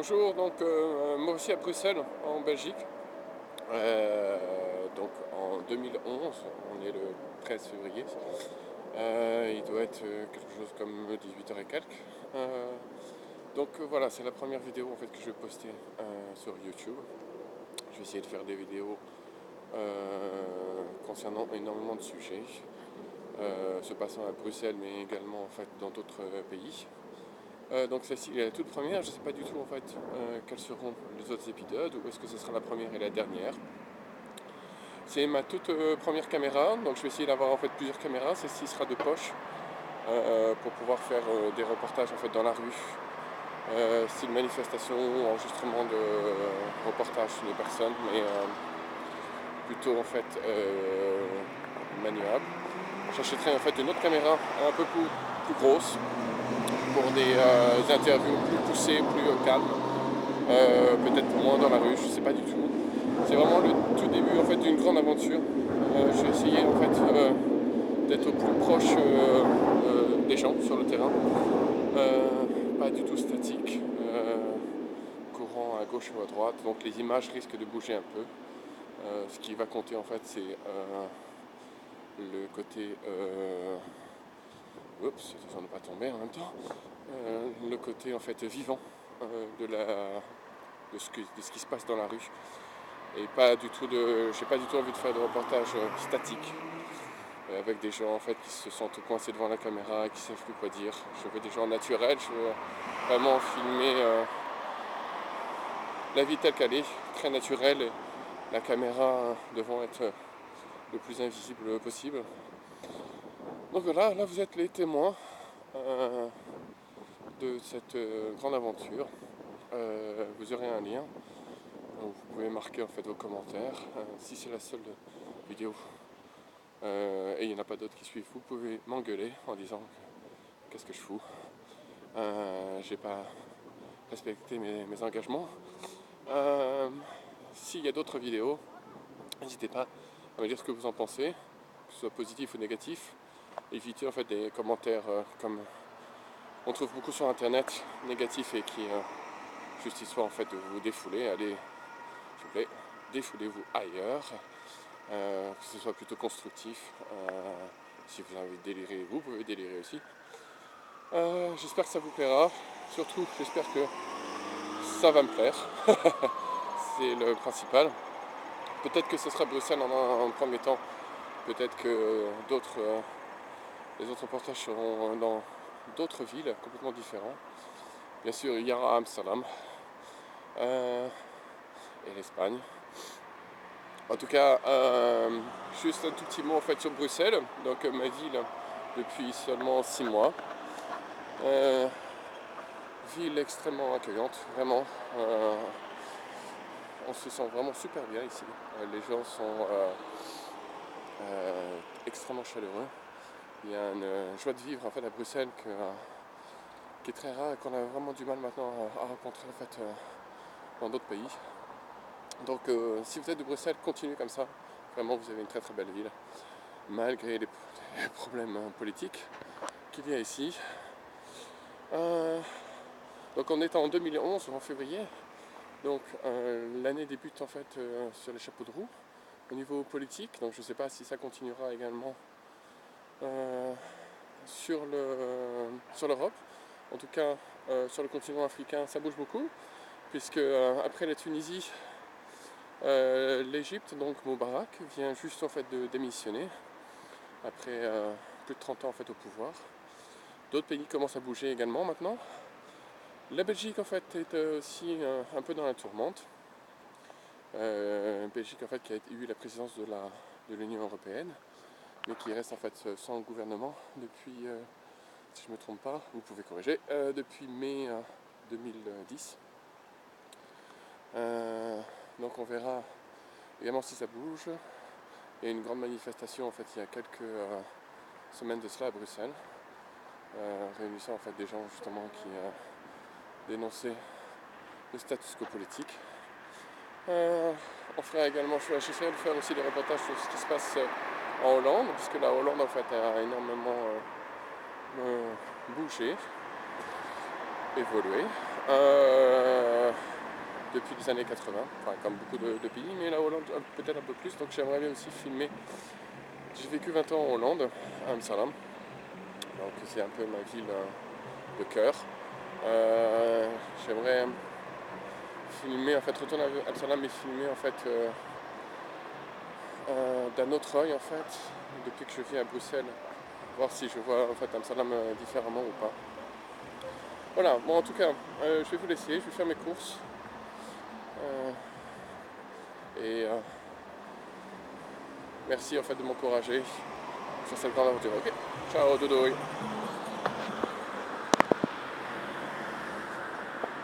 Bonjour, donc moi aussi à Bruxelles, en Belgique. Donc en 2011, on est le 13 février. Il doit être quelque chose comme 18h et quelques. Voilà, c'est la première vidéo en fait que je vais poster sur YouTube. Je vais essayer de faire des vidéos concernant énormément de sujets, se passant à Bruxelles, mais également en fait dans d'autres pays. Donc celle-ci est la toute première, je ne sais pas du tout en fait quels seront les autres épisodes ou est-ce que ce sera la première et la dernière. C'est ma toute première caméra, donc je vais essayer d'avoir en fait plusieurs caméras, celle-ci sera de poche pour pouvoir faire des reportages en fait dans la rue, style manifestation, enregistrement de reportages sur les personnes, mais plutôt en fait manuel. J'achèterai en fait une autre caméra un peu plus grosse pour des interviews plus poussées, plus calmes, peut-être moins dans la rue, je sais pas du tout. C'est vraiment le tout début en fait d'une grande aventure. Je vais essayer en fait d'être au plus proche des gens sur le terrain, pas du tout statique, courant à gauche ou à droite, donc les images risquent de bouger un peu. Ce qui va compter en fait c'est le côté oups, attention de ne pas tomber en même temps. Le côté en fait vivant de ce qui se passe dans la rue. Et pas du tout j'ai pas du tout envie de faire de reportage statique avec des gens en fait qui se sentent coincés devant la caméra et qui savent plus quoi dire. Je veux des gens naturels, je veux vraiment filmer la vie telle qu'elle est, très naturelle, et la caméra devant être le plus invisible possible. Donc voilà, là vous êtes les témoins de cette grande aventure. Vous aurez un lien où vous pouvez marquer en fait vos commentaires. Si c'est la seule vidéo et il n'y en a pas d'autres qui suivent, vous pouvez m'engueuler en disant qu'est-ce que je fous. J'ai pas respecté mes engagements. S'il y a d'autres vidéos, n'hésitez pas à me dire ce que vous en pensez, que ce soit positif ou négatif. Évitez en fait des commentaires comme on trouve beaucoup sur internet, négatifs et qui justifient en fait de vous défouler. Allez, s'il vous plaît, défoulez-vous ailleurs. Que ce soit plutôt constructif. Si vous avez envie de délirer, vous pouvez délirer aussi. J'espère que ça vous plaira. Surtout, j'espère que ça va me plaire. C'est le principal. Peut-être que ce sera Bruxelles en premier temps. Peut-être que les autres reportages seront dans d'autres villes complètement différentes. Bien sûr, il y aura Amsterdam et l'Espagne. En tout cas, juste un tout petit mot en fait sur Bruxelles, donc ma ville depuis seulement 6 mois. Ville extrêmement accueillante, vraiment. On se sent vraiment super bien ici. Les gens sont extrêmement chaleureux. Il y a une joie de vivre en fait à Bruxelles qui est très rare et qu'on a vraiment du mal maintenant à rencontrer en fait dans d'autres pays. Donc si vous êtes de Bruxelles, continuez comme ça. Vraiment, vous avez une très très belle ville, malgré les problèmes politiques qu'il y a ici. Donc on est en 2011, en février. Donc l'année débute en fait sur les chapeaux de roue au niveau politique. Donc je ne sais pas si ça continuera également sur l'Europe. En tout cas, sur le continent africain, ça bouge beaucoup, puisque après la Tunisie, l'Égypte, donc Moubarak, vient juste en fait de démissionner après plus de 30 ans en fait au pouvoir. D'autres pays commencent à bouger également maintenant. La Belgique en fait est aussi un peu dans la tourmente. Belgique en fait qui a eu la présidence de l'Union européenne, mais qui reste en fait sans gouvernement depuis, si je ne me trompe pas, vous pouvez corriger, depuis mai 2010. Donc on verra également si ça bouge. Il y a une grande manifestation en fait il y a quelques semaines de cela à Bruxelles, réunissant en fait des gens justement qui dénonçaient le status quo politique. On fera également, j'essaierai de faire aussi des reportages sur ce qui se passe en Hollande, puisque la Hollande en fait a énormément bougé. évolué depuis les années 80, enfin comme beaucoup de pays, mais la Hollande peut-être un peu plus, donc j'aimerais bien aussi filmer. J'ai vécu 20 ans en Hollande, à Amsterdam, donc c'est un peu ma ville de cœur. J'aimerais filmer, en fait, retourner à Amsterdam et filmer en fait d'un autre œil en fait, depuis que je vis à Bruxelles, voir si je vois en fait Amsterdam différemment ou pas. Voilà, bon en tout cas, je vais vous laisser, je vais faire mes courses. Et merci en fait de m'encourager sur cette grande aventure. Ok, ciao, dodo.